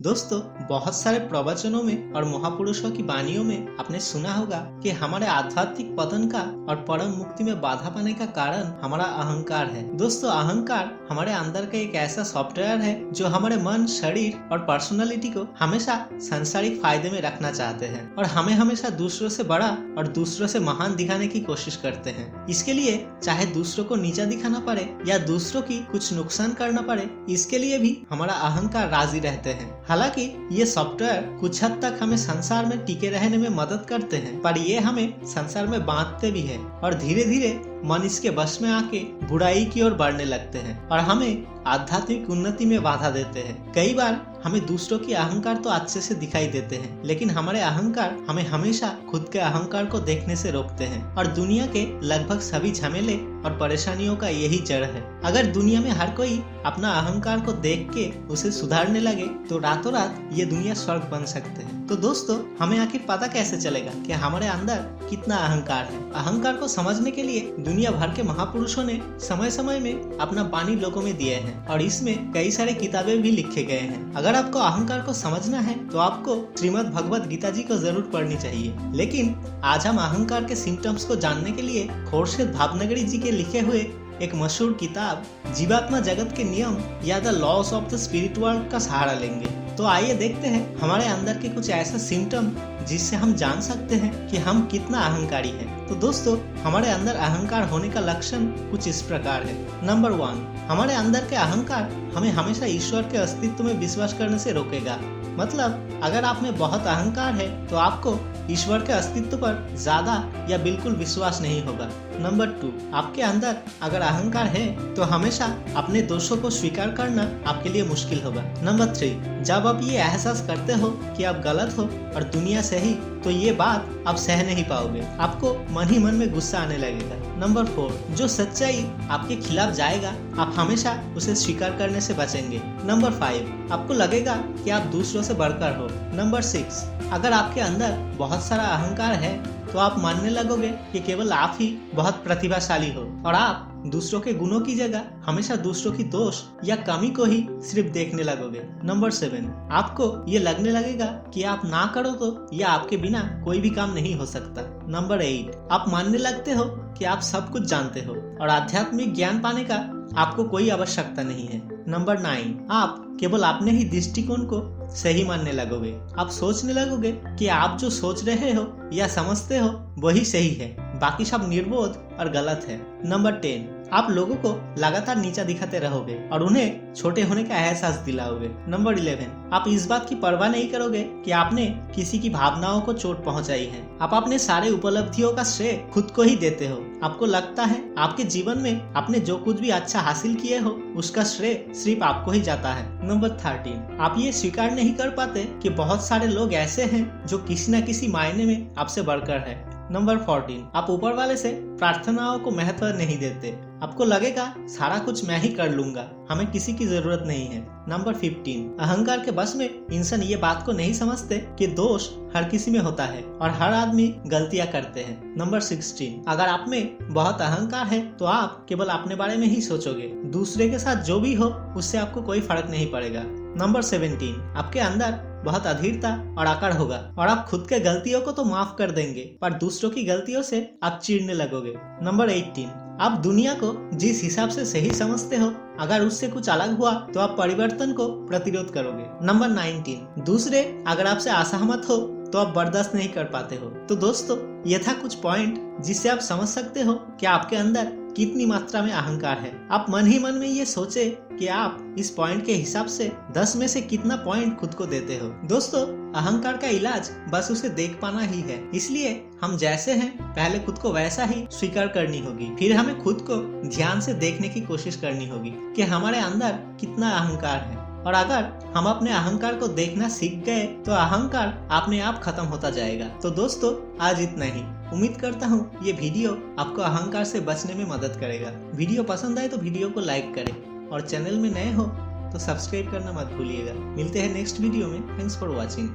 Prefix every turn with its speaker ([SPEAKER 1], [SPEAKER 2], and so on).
[SPEAKER 1] दोस्तों, बहुत सारे प्रवचनों में और महापुरुषों की वाणियों में आपने सुना होगा कि हमारे आध्यात्मिक पतन का और परम मुक्ति में बाधा पाने का कारण हमारा अहंकार है। दोस्तों, अहंकार हमारे अंदर का एक ऐसा सॉफ्टवेयर है जो हमारे मन, शरीर और पर्सनालिटी को हमेशा सांसारिक फायदे में रखना चाहते हैं और हमें हमेशा दूसरों से बड़ा और दूसरों से महान दिखाने की कोशिश करते हैं। इसके लिए चाहे दूसरों को नीचा दिखाना पड़े या दूसरों की कुछ नुकसान करना पड़े, इसके लिए भी हमारा अहंकार राजी रहते हैं। हालांकि ये सॉफ्टवेयर कुछ हद तक हमें संसार में टिके रहने में मदद करते हैं, पर ये हमें संसार में बांटते भी हैं और धीरे धीरे मन इसके वश में आके बुराई की ओर बढ़ने लगते हैं और हमें आध्यात्मिक उन्नति में बाधा देते हैं। कई बार हमें दूसरों की अहंकार तो अच्छे से दिखाई देते हैं, लेकिन हमारे अहंकार हमें हमेशा खुद के अहंकार को देखने से रोकते हैं और दुनिया के लगभग सभी झमेले और परेशानियों का यही जड़ है। अगर दुनिया में हर कोई अपना अहंकार को देख के उसे सुधारने लगे तो रातों रात ये दुनिया स्वर्ग बन सकते हैं। तो दोस्तों, हमें आखिर पता कैसे चलेगा कि हमारे अंदर कितना अहंकार है? अहंकार को समझने के लिए दुनिया भर के महापुरुषों ने समय समय में अपना वाणी लोगों में दिए हैं और इसमें कई सारे किताबें भी लिखे गए हैं। अगर आपको अहंकार को समझना है तो आपको श्रीमद् भगवद गीता जी को जरूर पढ़नी चाहिए। लेकिन आज हम अहंकार के सिम्टम्स को जानने के लिए खुर्शीद भावनगरी जी के लिखे हुए एक मशहूर किताब जीवात्मा जगत के नियम या the loss of the spirit world का सहारा लेंगे। तो आइए देखते हैं हमारे अंदर के कुछ ऐसा सिम्टम जिससे हम जान सकते हैं कि हम कितना अहंकारी हैं। तो दोस्तों, हमारे अंदर अहंकार होने का लक्षण कुछ इस प्रकार है। नंबर 1, हमारे अंदर के अहंकार हमें हमेशा ईश्वर के अस्तित्व में विश्वास करने से रोकेगा। मतलब अगर आप में बहुत अहंकार है तो आपको ईश्वर के अस्तित्व पर ज्यादा या बिल्कुल विश्वास नहीं होगा। नंबर 2, आपके अंदर अगर अहंकार है तो हमेशा अपने दोषों को स्वीकार करना आपके लिए मुश्किल होगा। नंबर 3, जब आप ये एहसास करते हो कि आप गलत हो और दुनिया सही, तो ये बात आप सह नहीं पाओगे, आपको मन ही मन में गुस्सा आने लगेगा। नंबर 4, जो सच्चाई आपके खिलाफ जाएगा आप हमेशा उसे स्वीकार करने से बचेंगे। नंबर 5, आपको लगेगा कि आप दूसरों से बढ़कर हो। नंबर 6, अगर आपके अंदर बहुत सारा अहंकार है तो आप मानने लगोगे कि केवल आप ही बहुत प्रतिभाशाली हो और आप दूसरों के गुणों की जगह हमेशा दूसरों की दोष या कमी को ही सिर्फ देखने लगोगे। नंबर 7, आपको ये लगने लगेगा कि आप ना करो तो या आपके बिना कोई भी काम नहीं हो सकता। नंबर 8, आप मानने लगते हो कि आप सब कुछ जानते हो और आध्यात्मिक ज्ञान पाने का आपको कोई आवश्यकता नहीं है। नंबर 9, आप केवल अपने ही दृष्टिकोण को सही मानने लगोगे। आप सोचने लगोगे कि आप जो सोच रहे हो या समझते हो वही सही है, बाकी सब निर्बोध और गलत है। नंबर 10, आप लोगों को लगातार नीचा दिखाते रहोगे और उन्हें छोटे होने का एहसास दिलाओगे। नंबर 11, आप इस बात की परवाह नहीं करोगे कि आपने किसी की भावनाओं को चोट पहुंचाई है। आप अपने सारे उपलब्धियों का श्रेय खुद को ही देते हो। आपको लगता है आपके जीवन में आपने जो कुछ भी अच्छा हासिल किए हो उसका श्रेय सिर्फ आपको ही जाता है। नंबर 13, आप ये स्वीकार नहीं कर पाते कि बहुत सारे लोग ऐसे हैं जो किसी न किसी मायने में आपसे बढ़कर है। नंबर 14, आप ऊपर वाले से प्रार्थनाओं को महत्व नहीं देते। आपको लगेगा सारा कुछ मैं ही कर लूंगा, हमें किसी की जरूरत नहीं है। नंबर 15, अहंकार के बस में इंसान ये बात को नहीं समझते कि दोष हर किसी में होता है और हर आदमी गलतियां करते हैं। नंबर 16, अगर आप में बहुत अहंकार है तो आप केवल अपने बारे में ही सोचोगे, दूसरे के साथ जो भी हो उससे आपको कोई फर्क नहीं पड़ेगा। नंबर 17, आपके अंदर बहुत अधीरता और आकड़ होगा और आप खुद के गलतियों को तो माफ कर देंगे पर दूसरों की गलतियों से आप चिढ़ने लगोगे। नंबर 18, आप दुनिया को जिस हिसाब से सही समझते हो अगर उससे कुछ अलग हुआ तो आप परिवर्तन को प्रतिरोध करोगे। नंबर 19, दूसरे अगर आपसे असहमत हो तो आप बर्दाश्त नहीं कर पाते हो। तो दोस्तों, ये था कुछ पॉइंट जिससे आप समझ सकते हो कि आपके अंदर कितनी मात्रा में अहंकार है। आप मन ही मन में ये सोचे कि आप इस पॉइंट के हिसाब से 10 में से कितना पॉइंट खुद को देते हो। दोस्तों, अहंकार का इलाज बस उसे देख पाना ही है, इसलिए हम जैसे हैं पहले खुद को वैसा ही स्वीकार करनी होगी, फिर हमें खुद को ध्यान से देखने की कोशिश करनी होगी कि हमारे अंदर कितना अहंकार है और अगर हम अपने अहंकार को देखना सीख गए तो अहंकार अपने आप खत्म होता जाएगा। तो दोस्तों, आज इतना ही। उम्मीद करता हूँ ये वीडियो आपको अहंकार से बचने में मदद करेगा। वीडियो पसंद आए तो वीडियो को लाइक करें और चैनल में नए हो तो सब्सक्राइब करना मत भूलिएगा। मिलते हैं नेक्स्ट वीडियो में। Thanks for watching.